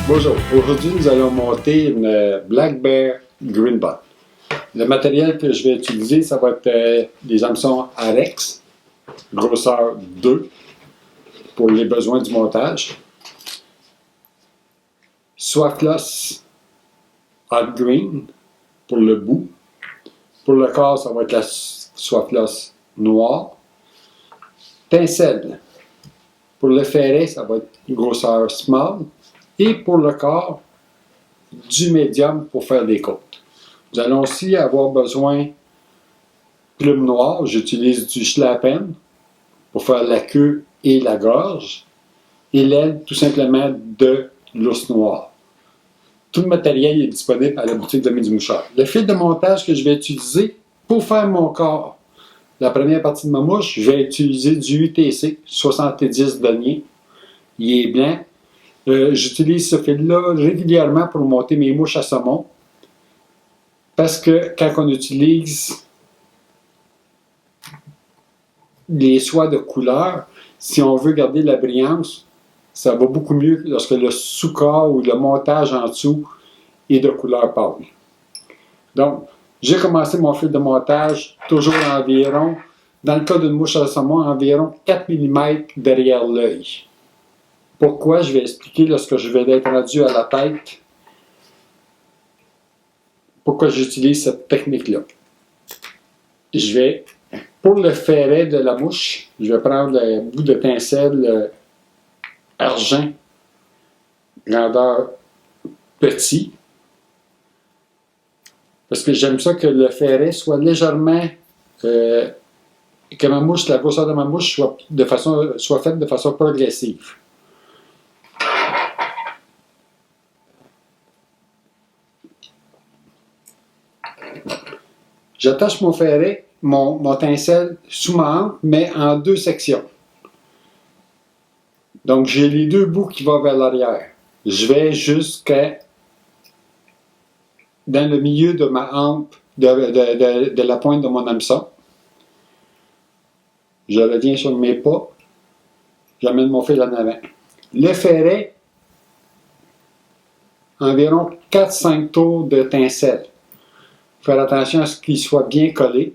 Bonjour, aujourd'hui nous allons monter une Black Bear Green Bot. Le matériel que je vais utiliser, ça va être des hameçons Arex, grosseur 2, pour les besoins du montage. Soifloss Hot Green pour le bout. Pour le corps, ça va être la Soifloss noire. Pincelle. Pour le ferret, ça va être une grosseur small. Et pour le corps, du médium pour faire des côtes. Nous allons aussi avoir besoin de plumes noires. J'utilise du schlappen pour faire la queue et la gorge. Et l'aile, tout simplement, de l'ours noir. Tout le matériel est disponible à la boutique de Midi Mouchard. Le fil de montage que je vais utiliser pour faire mon corps, la première partie de ma mouche, je vais utiliser du UTC 70 deniers. Il est blanc. J'utilise ce fil-là régulièrement pour monter mes mouches à saumon. Parce que quand on utilise les soies de couleur, si on veut garder la brillance, ça va beaucoup mieux lorsque le sous-corps ou le montage en dessous est de couleur pâle. Donc, j'ai commencé mon fil de montage toujours environ, dans le cas d'une mouche à saumon, environ 4 mm derrière l'œil. Pourquoi? Je vais expliquer lorsque je vais être rendu à la tête. Pourquoi j'utilise cette technique-là. Je vais, pour le ferret de la mouche, je vais prendre un bout de pincelle argent, grandeur petit, parce que j'aime ça que le ferret soit légèrement, que ma mouche, la grosseur de ma mouche soit faite de façon progressive. J'attache mon ferret, mon tincelle sous ma hampe, mais en deux sections. Donc, j'ai les deux bouts qui vont vers l'arrière. Je vais jusqu'à dans le milieu de ma hampe, de la pointe de mon hameçon. Je reviens sur mes pas. J'amène mon fil en avant. Le ferret, environ 4-5 tours de tincelle. Faire attention à ce qu'il soit bien collé.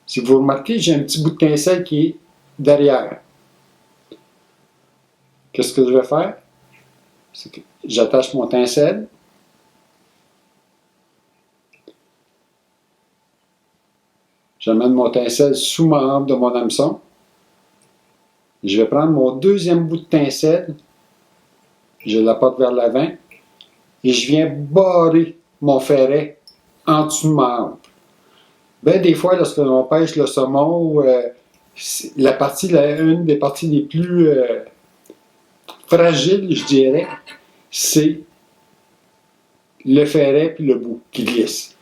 Si vous remarquez, j'ai un petit bout de tincelle qui est derrière. Qu'est-ce que je vais faire? C'est que j'attache mon tincelle. J'amène mon tincelle sous ma hampe de mon hameçon. Je vais prendre mon deuxième bout de tincelle. Je l'apporte vers l'avant. Et je viens barrer mon ferret en dessous de ma hampe. Ben, des fois, lorsque l'on pêche le saumon, une des parties les plus fragiles, je dirais, c'est le ferret puis le bout qui glisse.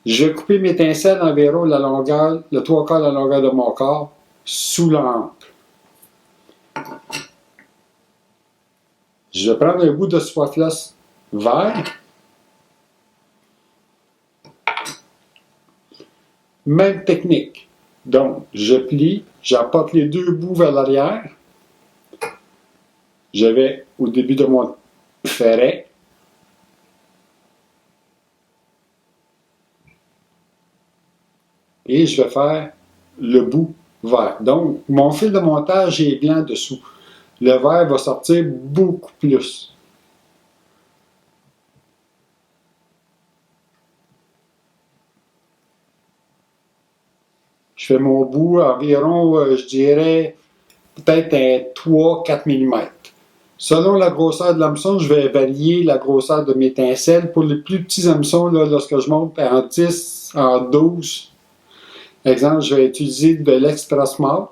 Je vais couper mes tincelles environ la longueur, le 3/4 de la longueur de mon corps, sous la hampe. Je vais prendre un bout de soifloss vert. Même technique. Donc, je plie, j'apporte les deux bouts vers l'arrière. Je vais au début de mon ferret. Et je vais faire le bout vert. Donc, mon fil de montage est blanc dessous. Le vert va sortir beaucoup plus. Je fais mon bout environ, je dirais, peut-être à 3-4 mm. Selon la grosseur de l'hameçon, je vais varier la grosseur de mes tincelles. Pour les plus petits hameçons, là, lorsque je monte en 10, en 12, exemple, je vais utiliser de l'extra small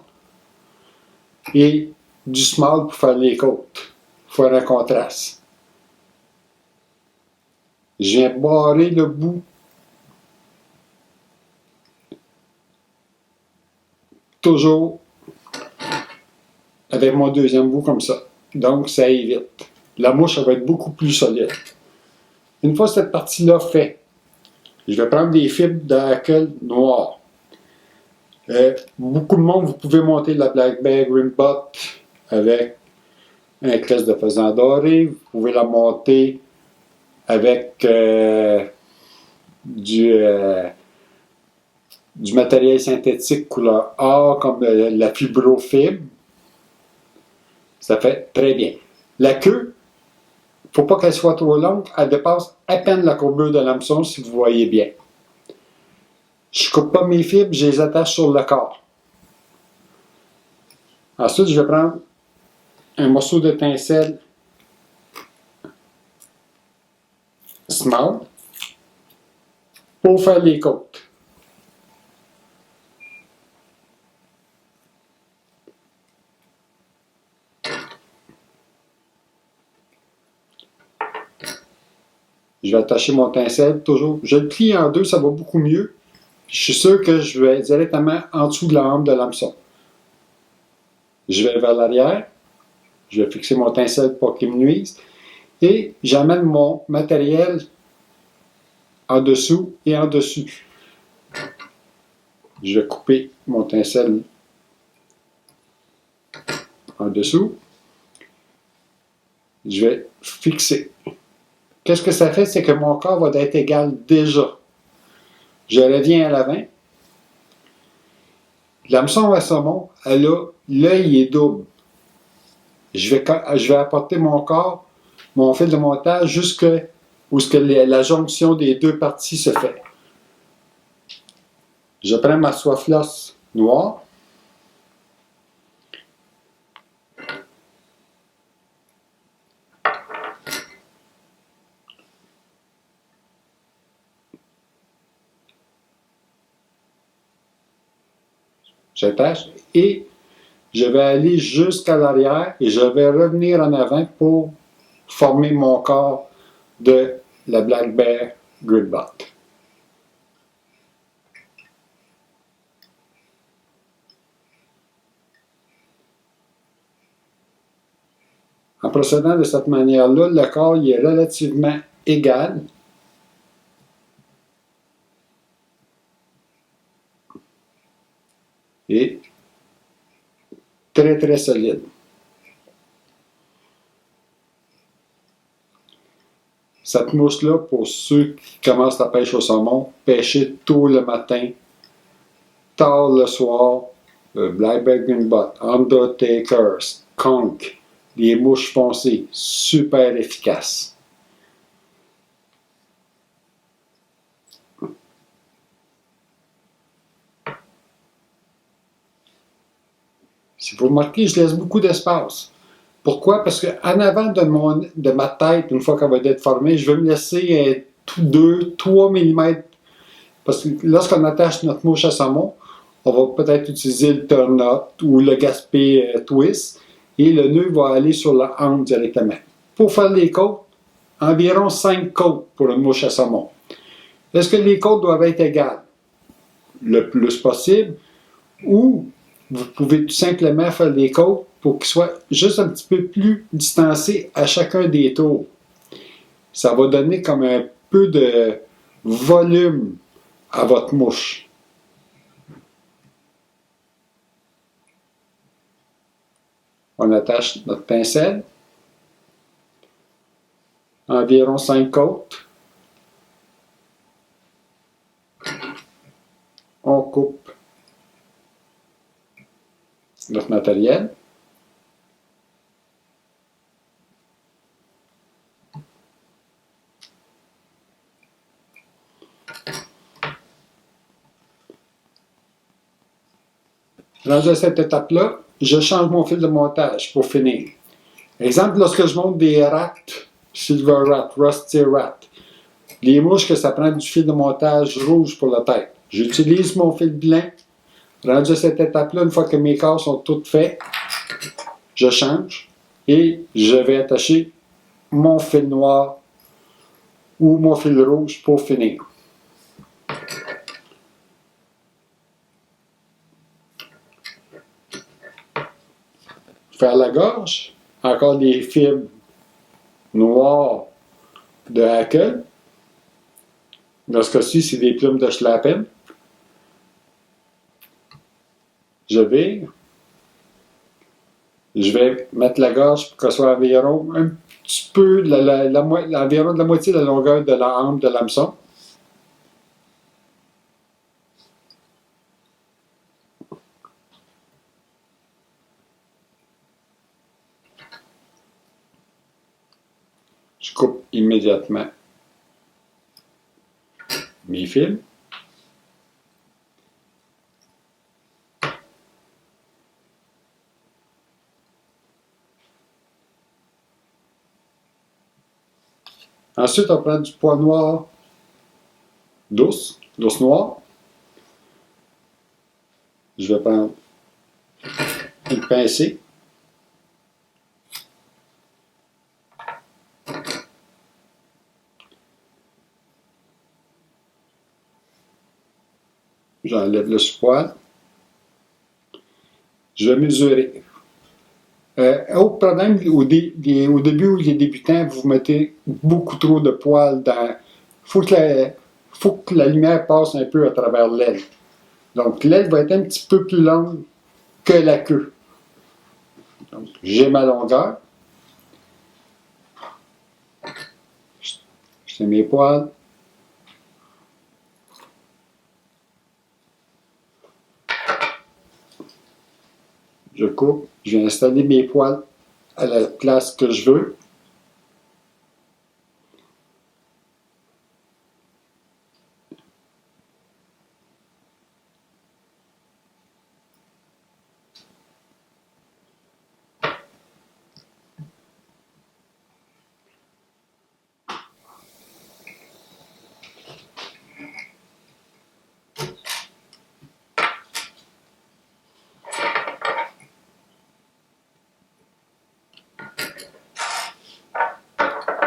et du small pour faire les côtes, pour faire un contraste. Je viens barrer le bout toujours avec mon deuxième bout comme ça. Donc, ça évite. La mouche, elle va être beaucoup plus solide. Une fois cette partie-là faite, je vais prendre des fibres de colle noire. Beaucoup de monde, vous pouvez monter la Black Bear Green Bot avec un crest de faisan doré. Vous pouvez la monter avec du, euh, du matériel synthétique couleur or, comme la fibrofibre. Ça fait très bien. La queue, il ne faut pas qu'elle soit trop longue. Elle dépasse à peine la courbure de l'hameçon, si vous voyez bien. Je ne coupe pas mes fibres, je les attache sur le corps. Ensuite, je vais prendre un morceau de tencelle small pour faire les côtes. Je vais attacher mon tencelle toujours. Je le plie en deux, ça va beaucoup mieux. Je suis sûr que je vais directement en dessous de la hampe de l'hameçon. Je vais vers l'arrière. Je vais fixer mon tencelle pour qu'il me nuise. Et j'amène mon matériel en dessous et en dessus. Je vais couper mon tencelle en dessous. Je vais fixer. Qu'est-ce que ça fait? C'est que mon corps va être égal déjà. Je reviens à l'avant. L'hameçon à saumon, l'œil est double. Je vais apporter mon corps, mon fil de montage, jusqu'à où la jonction des deux parties se fait. Je prends ma soie flosse noire. J'attache et je vais aller jusqu'à l'arrière et je vais revenir en avant pour former mon corps de la Black Bear Gridbot. En procédant de cette manière-là, le corps il est relativement égal. Et très très solide. Cette mousse-là, pour ceux qui commencent la pêche au saumon, pêchez tôt le matin, tard le soir, Black Bear Gridbot, Undertaker, Skunk, les mouches foncées, super efficaces. Si vous remarquez, je laisse beaucoup d'espace. Pourquoi? Parce qu'en avant de ma tête, une fois qu'elle va être formée, je vais me laisser 2-3 mm. Parce que lorsqu'on attache notre mouche à saumon, on va peut-être utiliser le turn-up ou le gaspé twist et le nœud va aller sur la hanche directement. Pour faire les côtes, environ 5 côtes pour une mouche à saumon. Est-ce que les côtes doivent être égales? Le plus possible. Ou vous pouvez tout simplement faire des côtes pour qu'ils soient juste un petit peu plus distancés à chacun des tours. Ça va donner comme un peu de volume à votre mouche. On attache notre pincelle. Environ 5 côtes. On coupe notre matériel. Rendu à cette étape-là, je change mon fil de montage pour finir. Exemple, lorsque je monte des rats, silver rat, rusty rat, les mouches que ça prend du fil de montage rouge pour la tête. J'utilise mon fil blanc. Rendu à cette étape-là, une fois que mes corps sont tous faits, je change et je vais attacher mon fil noir ou mon fil rouge pour finir. Faire la gorge, encore des fibres noires de hackle. Dans ce cas-ci, c'est des plumes de schlappen. Je vire. Je vais mettre la gorge pour que ce soit environ un petit peu, environ de la moitié de la longueur de la hampe de l'hameçon. Je coupe immédiatement mes fils. Ensuite, on prend du pois noir d'ours noire. Je vais prendre une pincée. J'enlève le sous-poil. Je vais mesurer. Autre problème, au début où les débutants, vous mettez beaucoup trop de poils dans. Faut que la lumière passe un peu à travers l'aile. Donc l'aile va être un petit peu plus longue que la queue. Donc j'ai ma longueur. Je mets mes poils. Je coupe. Je vais installer mes poils à la place que je veux.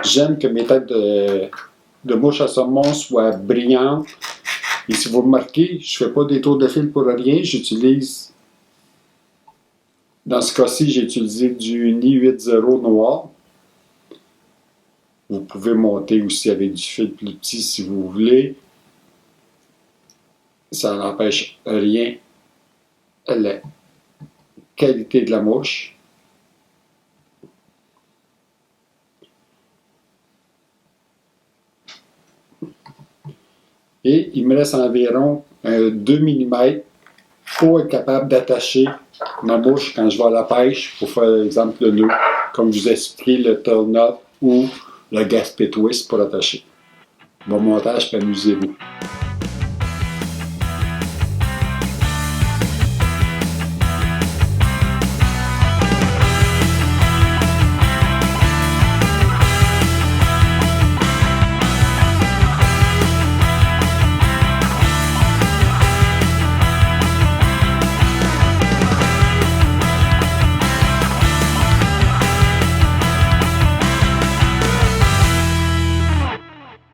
J'aime que mes têtes de mouche à saumon soient brillantes. Et si vous remarquez, je ne fais pas des tours de fil pour rien. J'utilise, dans ce cas-ci, j'ai utilisé du Ni 8.0 noir. Vous pouvez monter aussi avec du fil plus petit si vous voulez. Ça n'empêche rien à la qualité de la mouche. Et il me reste environ 2 mm pour être capable d'attacher ma mouche quand je vais à la pêche, pour faire, par exemple, le nœud, comme je vous ai expliqué, le turn up ou le gaspé twist pour attacher. Bon montage, puis amusez-vous.